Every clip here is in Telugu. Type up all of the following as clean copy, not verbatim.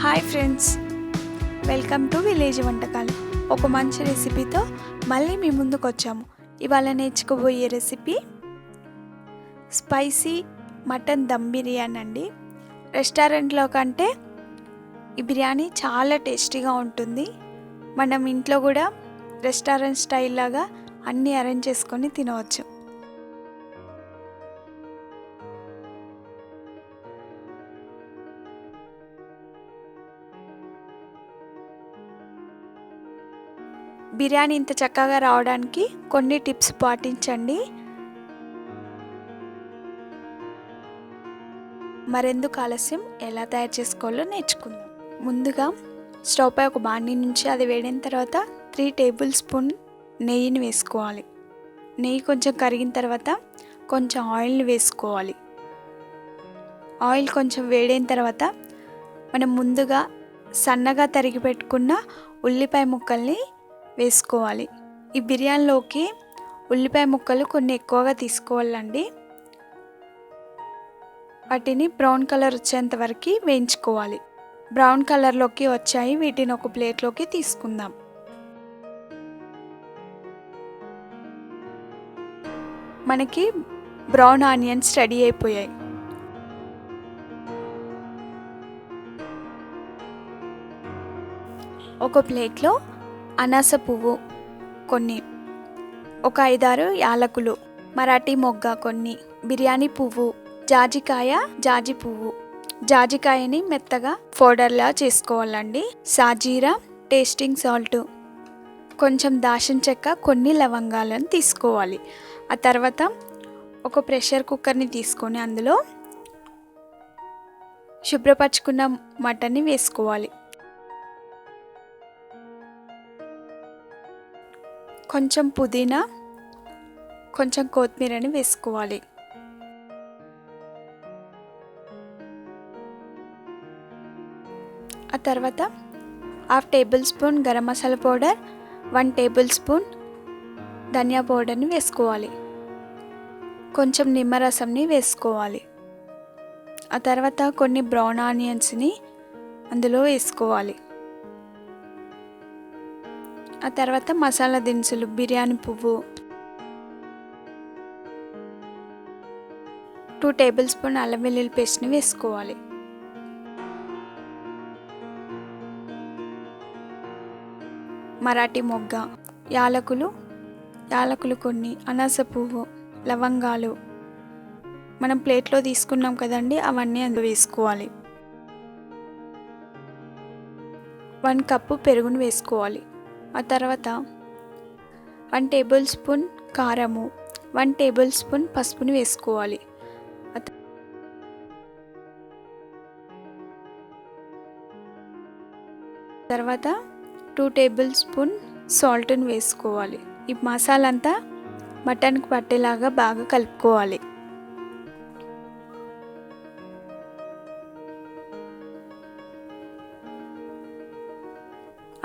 Hi friends, welcome to village వంటకాలు. ఒక మంచి రెసిపీతో మళ్ళీ మీ ముందుకు వచ్చాము. ఇవాళ నేర్చుకోబోయే recipe spicy mutton dum biryani అండి. రెస్టారెంట్లో కంటే ఈ బిర్యానీ చాలా టేస్టీగా ఉంటుంది. మనం ఇంట్లో కూడా రెస్టారెంట్ స్టైల్ లాగా అన్నీ అరేంజ్ చేసుకొని తినవచ్చు. బిర్యానీ ఇంత చక్కగా రావడానికి కొన్ని టిప్స్ పాటించండి. మరెందుకు ఆలస్యం, ఎలా తయారు చేసుకోవాలో నేర్చుకుందాం. ముందుగా స్టవ్ పై ఒక బాండీ నుంచి అది వేడిన తర్వాత 3 టేబుల్ స్పూన్ నెయ్యిని వేసుకోవాలి. నెయ్యి కొంచెం కరిగిన తర్వాత కొంచెం ఆయిల్ని వేసుకోవాలి. ఆయిల్ కొంచెం వేడైన తర్వాత మనం ముందుగా సన్నగా తరిగి పెట్టుకున్న ఉల్లిపాయ ముక్కల్ని వేసుకోవాలి. ఈ బిర్యానీలోకి ఉల్లిపాయ ముక్కలు కొన్ని ఎక్కువగా తీసుకోవాలండి. వాటిని బ్రౌన్ కలర్ వచ్చేంత వరకు వేయించుకోవాలి. బ్రౌన్ కలర్లోకి వచ్చాయి, వీటిని ఒక ప్లేట్లోకి తీసుకుందాం. మనకి బ్రౌన్ ఆనియన్స్ రెడీ అయిపోయాయి. ఒక ప్లేట్లో అనాస పువ్వు కొన్ని, ఒక 5-6 యాలకులు, మరాఠీ మొగ్గ కొన్ని, బిర్యానీ పువ్వు, జాజికాయ, జాజి పువ్వు. జాజికాయని మెత్తగా పౌడర్లా చేసుకోవాలండి. సాజీరా, టేస్టింగ్ సాల్ట్, కొంచెం దాల్చిన చెక్క, కొన్ని లవంగాలను తీసుకోవాలి. ఆ తర్వాత ఒక ప్రెషర్ కుక్కర్ని తీసుకొని అందులో శుభ్రపరచుకున్న మటన్ని వేసుకోవాలి. కొంచెం పుదీనా, కొంచెం కొత్తిమీరని వేసుకోవాలి. ఆ తర్వాత 1/2 tablespoon garam masala powder, 1 tablespoon ధనియా పౌడర్ని వేసుకోవాలి. కొంచెం నిమ్మరసంని వేసుకోవాలి. ఆ తర్వాత కొన్ని బ్రౌన్ ఆనియన్స్ని అందులో వేసుకోవాలి. ఆ తర్వాత మసాలా దినుసులు, బిర్యానీ పువ్వు, 2 టేబుల్ స్పూన్ అల్లం వెల్లుల్లి పేస్ట్ని వేసుకోవాలి. మరాఠీ మొగ్గ, యాలకులు కొన్ని, అనాస పువ్వు, లవంగాలు మనం ప్లేట్లో తీసుకున్నాం కదండి, అవన్నీ అందులో వేసుకోవాలి. 1 కప్పు పెరుగును వేసుకోవాలి. ఆ తర్వాత 1 టేబుల్ స్పూన్ కారము, 1 టేబుల్ స్పూన్ పసుపుని వేసుకోవాలి. తర్వాత 2 టేబుల్ స్పూన్ సాల్ట్ని వేసుకోవాలి. ఈ మసాలా అంతా మటన్కి పట్టేలాగా బాగా కలుపుకోవాలి.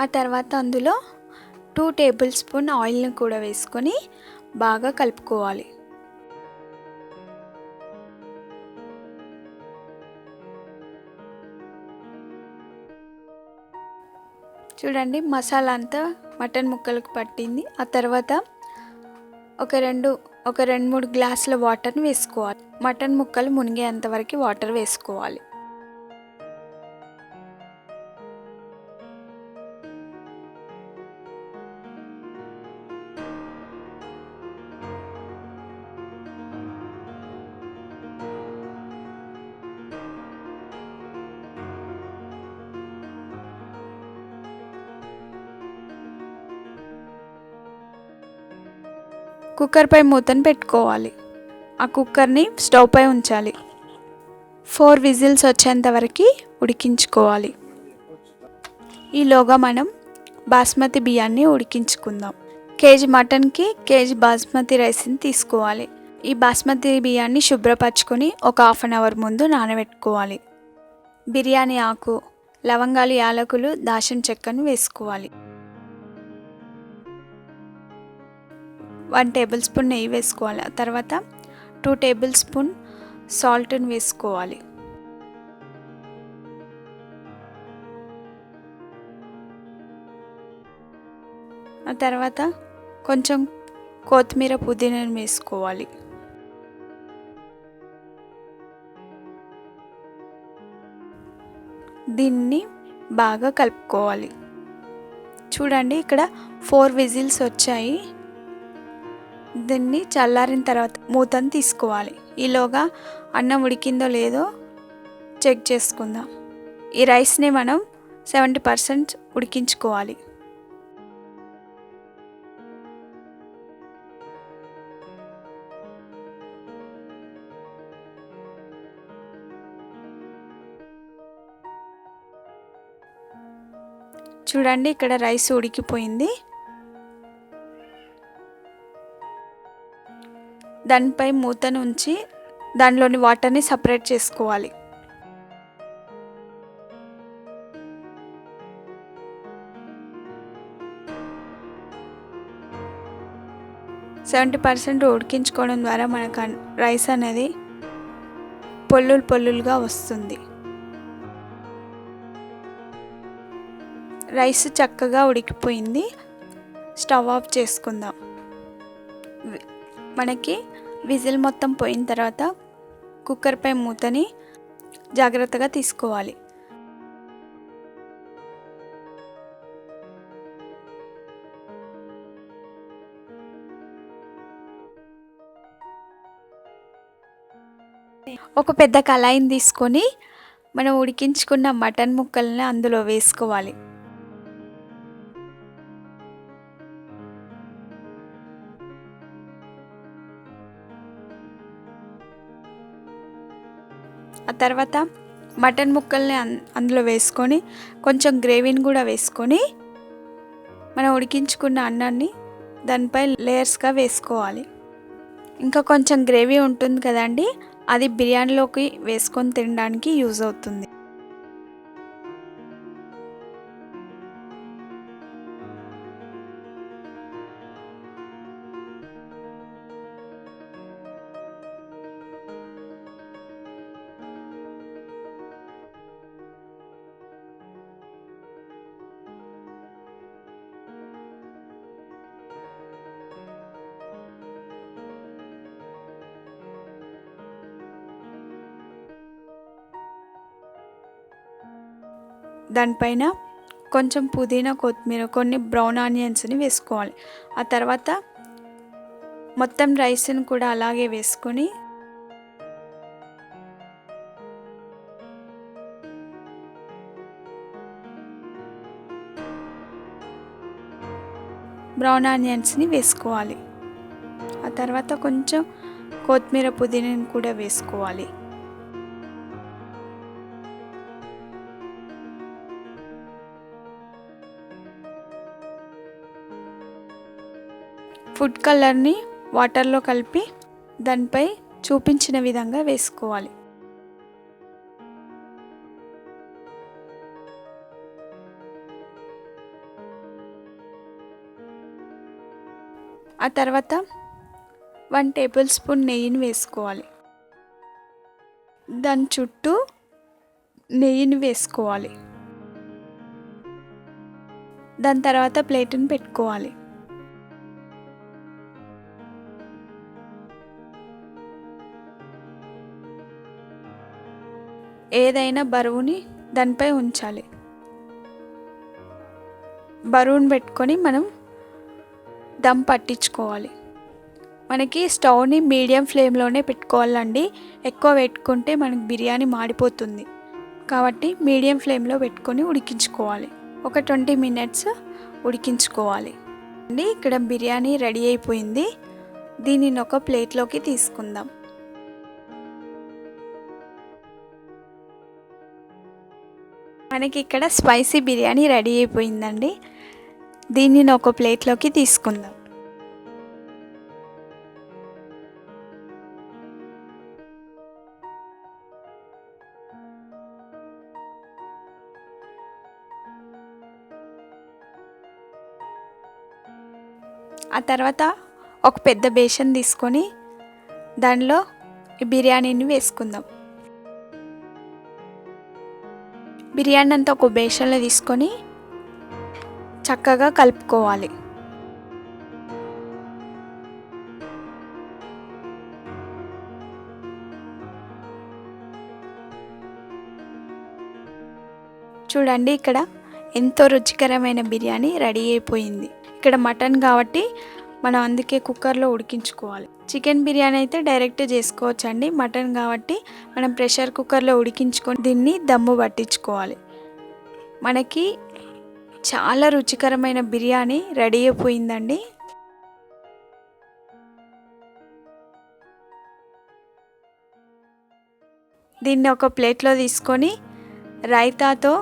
ఆ తర్వాత అందులో 2 టేబుల్ స్పూన్ ఆయిల్ని కూడా వేసుకొని బాగా కలుపుకోవాలి. చూడండి, మసాలా అంతా మటన్ ముక్కలకు పట్టింది. ఆ తర్వాత ఒక 2-3 గ్లాసుల వాటర్ని వేసుకోవాలి. మటన్ ముక్కలు మునిగేంత వరకు వాటర్ వేసుకోవాలి. కుక్కర్ పై మూతను పెట్టుకోవాలి. ఆ కుక్కర్ని స్టవ్ పై ఉంచాలి. 4 విజిల్స్ వచ్చేంత వరకు ఉడికించుకోవాలి. ఈలోగా మనం బాస్మతి బియ్యాన్ని ఉడికించుకుందాం. కేజీ మటన్కి కేజీ బాస్మతి రైస్ని తీసుకోవాలి. ఈ బాస్మతి బియ్యాన్ని శుభ్రపరచుకొని ఒక 1/2 అవర్ ముందు నానబెట్టుకోవాలి. బిర్యానీ ఆకు, లవంగాలు, యాలకులు, దాల్చిన చెక్కను వేసుకోవాలి. 1 టేబుల్ స్పూన్ నెయ్యి వేసుకోవాలి. ఆ తర్వాత 2 టేబుల్ స్పూన్ సాల్ట్ని వేసుకోవాలి. ఆ తర్వాత కొంచెం కొత్తిమీర పుదీనాను వేసుకోవాలి. దీన్ని బాగా కలుపుకోవాలి. చూడండి ఇక్కడ 4 విజిల్స్ వచ్చాయి. దీన్ని చల్లారిన తర్వాత మూతను తీసుకోవాలి. ఈలోగా అన్నం ఉడికిందో లేదో చెక్ చేసుకుందాం. ఈ రైస్ని మనం 70% ఉడికించుకోవాలి. చూడండి ఇక్కడ రైస్ ఉడికిపోయింది. దానిపై మూతను ఉంచి దానిలోని వాటర్ని సపరేట్ చేసుకోవాలి. సెవెంటీ పర్సెంట్ ఉడికించుకోవడం ద్వారా మనకు రైస్ అనేది పొల్లులుగా వస్తుంది. రైస్ చక్కగా ఉడికిపోయింది. స్టవ్ ఆఫ్ చేసుకుందాం. మనకి విజిల్ మొత్తం పోయిన తర్వాత కుక్కర్పై మూతని జాగ్రత్తగా తీసుకోవాలి. ఒక పెద్ద కళాయిని తీసుకొని మనం ఉడికించుకున్న మటన్ ముక్కల్ని అందులో వేసుకోవాలి. ఆ తర్వాత మటన్ ముక్కల్ని అందులో వేసుకొని కొంచెం గ్రేవీని కూడా వేసుకొని మనం ఉడికించుకున్న అన్నాన్ని దానిపై లేయర్స్గా వేసుకోవాలి. ఇంకా కొంచెం గ్రేవీ ఉంటుంది కదండి, అది బిర్యానీలోకి వేసుకొని తినడానికి యూజ్ అవుతుంది. దానిపైన కొంచెం పుదీనా, కొత్తిమీర, కొన్ని బ్రౌన్ ఆనియన్స్ని వేసుకోవాలి. ఆ తర్వాత మొత్తం రైస్ని కూడా అలాగే వేసుకొని బ్రౌన్ ఆనియన్స్ని వేసుకోవాలి. ఆ తర్వాత కొంచెం కొత్తిమీర, పుదీనాని కూడా వేసుకోవాలి. ఫుడ్ కలర్ని వాటర్లో కలిపి దానిపై చూపించిన విధంగా వేసుకోవాలి. ఆ తర్వాత 1 టేబుల్ స్పూన్ నెయ్యిని వేసుకోవాలి. దాని చుట్టూ నెయ్యిని వేసుకోవాలి. దాని తర్వాత ప్లేట్ని పెట్టుకోవాలి. ఏదైనా బరువుని దానిపై ఉంచాలి. బరువుని పెట్టుకొని మనం దమ్ పట్టించుకోవాలి. మనకి స్టవ్ని మీడియం ఫ్లేమ్లోనే పెట్టుకోవాలండి. ఎక్కువ పెట్టుకుంటే మనకి బిర్యానీ మాడిపోతుంది. కాబట్టి మీడియం ఫ్లేమ్లో పెట్టుకొని ఉడికించుకోవాలి. ఒక 20 మినిట్స్ ఉడికించుకోవాలి అండి. ఇక్కడ బిర్యానీ రెడీ అయిపోయింది. దీనిని ఒక ప్లేట్లోకి తీసుకుందాం. మనకి ఇక్కడ స్పైసీ బిర్యానీ రెడీ అయిపోయిందండి. దీనిని ఒక ప్లేట్లోకి తీసుకుందాం. ఆ తర్వాత ఒక పెద్ద బేషన్ తీసుకొని దానిలో ఈ బిర్యానీని వేసుకుందాం. బిర్యానీ అంతా ఒక బేషన్లో తీసుకొని చక్కగా కలుపుకోవాలి. చూడండి ఇక్కడ ఎంతో రుచికరమైన బిర్యానీ రెడీ అయిపోయింది. ఇక్కడ మటన్ కాబట్టి మనం అందుకే కుక్కర్లో ఉడికించుకోవాలి. చికెన్ బిర్యానీ అయితే డైరెక్ట్ చేసుకోవచ్చండి. మటన్ కాబట్టి మనం ప్రెషర్ కుక్కర్లో ఉడికించుకొని దీన్ని దమ్ము పట్టించుకోవాలి. మనకి చాలా రుచికరమైన బిర్యానీ రెడీ అయిపోయిందండి. దీన్ని ఒక ప్లేట్లో తీసుకొని రైతాతో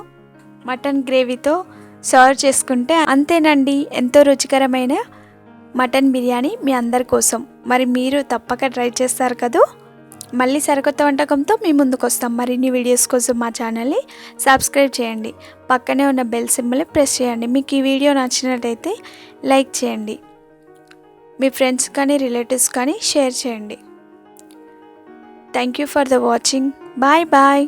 మటన్ గ్రేవీతో సర్వ్ చేసుకుంటే అంతేనండి, ఎంతో రుచికరమైన మటన్ బిర్యానీ మీ అందరి కోసం. మరి మీరు తప్పక ట్రై చేస్తారు కదా. మళ్ళీ సరికొత్త వంటకంతో మీ ముందుకు వస్తాం. మరిన్ని వీడియోస్ కోసం మా ఛానల్ని సబ్స్క్రైబ్ చేయండి. పక్కనే ఉన్న బెల్ సింబల్ని ప్రెస్ చేయండి. మీకు ఈ వీడియో నచ్చినట్టయితే లైక్ చేయండి. మీ ఫ్రెండ్స్ కానీ రిలేటివ్స్ కానీ షేర్ చేయండి. Thank you for the watching. Bye bye.